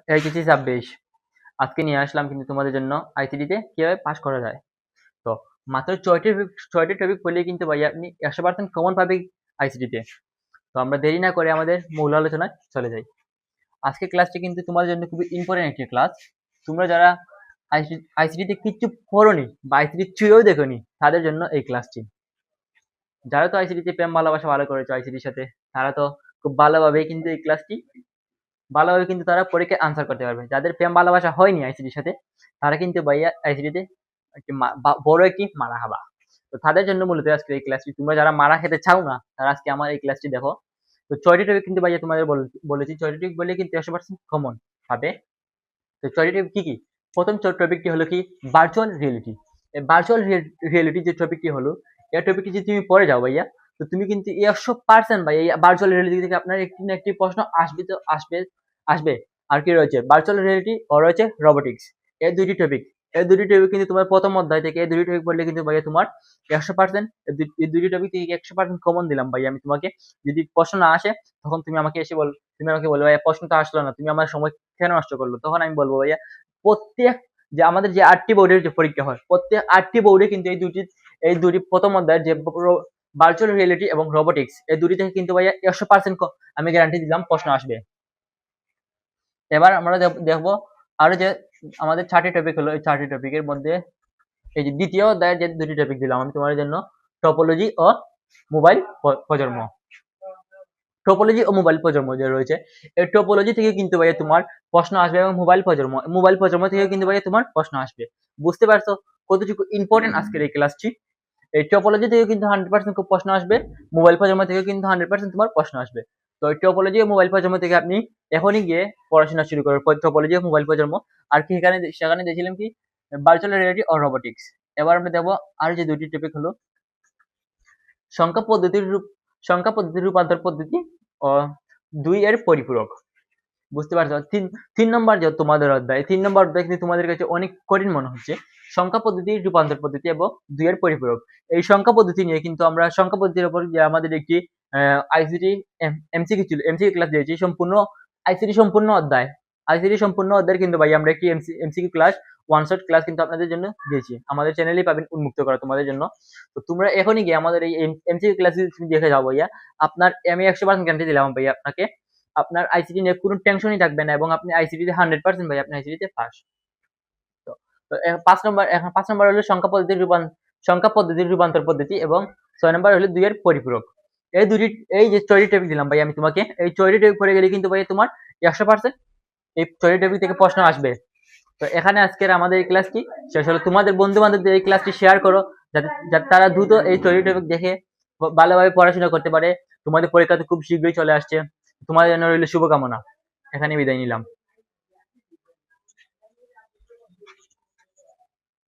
HSC 26 আজকে নিয়ে আসলাম কিন্তু তোমাদের জন্য আইসিটিতে কিভাবে পাস করা যায়। তো মাত্র ছয়টি টপিক পড়লেই কিন্তু ভাই আপনি 100% কমন পাবে আইসিটিতে। তো আমরা দেরি না করে আমাদের মূল আলোচনায় চলে যাই। আজকে ক্লাসটি কিন্তু তোমাদের জন্য খুবই ইম্পর্টেন্ট একটি ক্লাস। তোমরা যারা আইসিটিতে কিচ্ছু পড়োনি বা আইসিটি ছুঁয়েও দেখোনি তাদের জন্য এই ক্লাসটি। যারা তো আইসিটিতে প্রেম ভালোবাসা ভালো করেছো আইসিটির সাথে, তারা তো খুব ভালোভাবেই কিন্তু এই ক্লাসটি ভালোভাবে কিন্তু তারা পরীক্ষায় আনসার করতে পারবে। যাদের প্রেম ভালোবাসা হয়নি আইসিটির সাথে, তারা কিন্তু ভাইয়া আইসিটিতে একটি বড় একটি মারা খাবা। তো তাদের জন্য মূলত আজকে এই ক্লাসটি। তোমরা যারা মারা খেতে চাও না, তারা আজকে আমার এই ক্লাসটি দেখো। তো 6টি টপিক কিন্তু ভাইয়া তোমাদের বলেছি, 6টি টপিক বললে কিন্তু 100% কমন পাবে। তো 6টি টপিক কি কি? প্রথম টপিকটি হলো কি ভার্চুয়াল রিয়েলিটি। এই ভার্চুয়াল রিয়েলিটি যে টপিকটি হলো, এই টপিকটি যদি তুমি পড়ে যাও ভাইয়া, তো তুমি কিন্তু 100% ভাই এই ভার্চুয়াল রিয়েলিটি থেকে আপনার একটি না একটি প্রশ্ন আসবে, তো আসবে। আর কি রয়েছে? ভার্চুয়াল রিয়েলিটি ও রয়েছে রোবোটিক্স। এই দুইটি টপিক কিন্তু তোমার প্রথম অধ্যায় থেকে এই দুইটি টপিক পড়লে কিন্তু ভাইয়া তোমার 100% এই দুইটি টপিক থেকে 100% কমন দিলাম ভাইয়া আমি তোমাকে। যদি প্রশ্ন না আসে তখন তুমি আমাকে বলবে ভাইয়া প্রশ্নটা আসলো না, তুমি আমার সময় কেন নষ্ট করলো? তখন আমি বলবো ভাইয়া প্রত্যেক যে আমাদের যে 8টি বোর্ডের যে পরীক্ষা হয়, প্রত্যেক 8টি বোর্ডে কিন্তু এই দুটি প্রথম অধ্যায়ের যে ভার্চুয়াল রিয়েলিটি এবং রোবোটিক্স, এই দুটি থেকে কিন্তু ভাইয়া 100% আমি গ্যারান্টি দিলাম প্রশ্ন আসবে। এবার আমরা দেখবো আরো যে আমাদের 4টি টপিক হলো। এই 4টি টপিকের মধ্যে এই যে দ্বিতীয় অধ্যায়ের যে দুটি টপিক দিলাম আমি তোমাদের জন্য, টপোলজি ও মোবাইল প্রজন্ম। টপোলজি ও মোবাইল প্রজন্ম যে রয়েছে, এই টপোলজি থেকে কিন্তু ভাইয়া তোমার প্রশ্ন আসবে এবং মোবাইল প্রজন্ম থেকে কিন্তু ভাইয়া তোমার প্রশ্ন আসবে। বুঝতে পারছো কতটুকু ইম্পর্টেন্ট আজকের এই ক্লাসটি? এই টপোলজি থেকে কিন্তু 100% খুব প্রশ্ন আসবে, মোবাইল প্রজন্ম থেকে কিন্তু 100% তোমার প্রশ্ন আসবে। তো এই টপোলজি ও মোবাইল প্রজন্ম থেকে আপনি এখনই গিয়ে পড়াশোনা শুরু করো, টপোলজি ও মোবাইল প্রজন্ম। আর কি সেখানে দেখছিলাম কি ভার্চুয়াল রিয়েলিটি ও রোবোটিক্স। এবার আমরা দেখবো আর যে দুটি টপিক হলো সংখ্যা পদ্ধতির রূপান্তর পদ্ধতি ও 2 এর পরিপূরক। বুঝতে পারছো? তিন নম্বর যে তোমাদের অধ্যায়, 3 নম্বর অধ্যায় কিন্তু তোমাদের কাছে অনেক কঠিন মনে হচ্ছে। সংখ্যা পদ্ধতি, রূপান্তর পদ্ধতি এবং 2 এর পরিপূরক। এই সংখ্যা পদ্ধতি নিয়ে কিন্তু আমরা সংখ্যা পদ্ধতির উপর যে আমাদের একটি আইসিটি এমসিকিউ ক্লাস দিয়েছি। সম্পূর্ণ আইসিটি সম্পূর্ণ অধ্যায় কিন্তু ভাই আমরা একটি MCQ class, one shot class কিন্তু আপনাদের জন্য দিয়েছি। আমাদের চ্যানেলেই পাবেন উন্মুক্ত করা তোমাদের জন্য। তো তোমরা এখনই গিয়ে আমাদের এই এমসিকিউ ক্লাস দেখে যাও ভাইয়া। আপনার আমি 100% গ্যারান্টি দিলাম ভাইয়া আপনাকে। আপনার আইসিটি নিয়ে কোনো টেনশনই থাকবে না এবং আপনি আইসিটিতে 100% ভাই আপনি আইসিটিতে পাস। তো 5 নম্বর হলো সংখ্যা পদ্ধতির রূপান্তর পদ্ধতি এবং 6 নম্বর হলো 2 এর পরিপূরক। এই যে 6টি টপিক দিলাম ভাই আমি তোমাকে, এই 6টি টপিক পড়ে গেলে কিন্তু ভাই তোমার 100% এই 6টি টপিক থেকে প্রশ্ন আসবে। তো এখানে আজকের আমাদের এই ক্লাসটি শেষ হলো। তোমাদের বন্ধু বান্ধবদের এই ক্লাসটি শেয়ার করো, যাতে তারা দ্রুত এই 6টি টপিক দেখে ভালোভাবে পড়াশোনা করতে পারে। তোমাদের পরীক্ষা তো খুব শীঘ্রই চলে আসছে। তোমাদের জন্য রইল শুভকামনা। এখানে বিদায় নিলাম।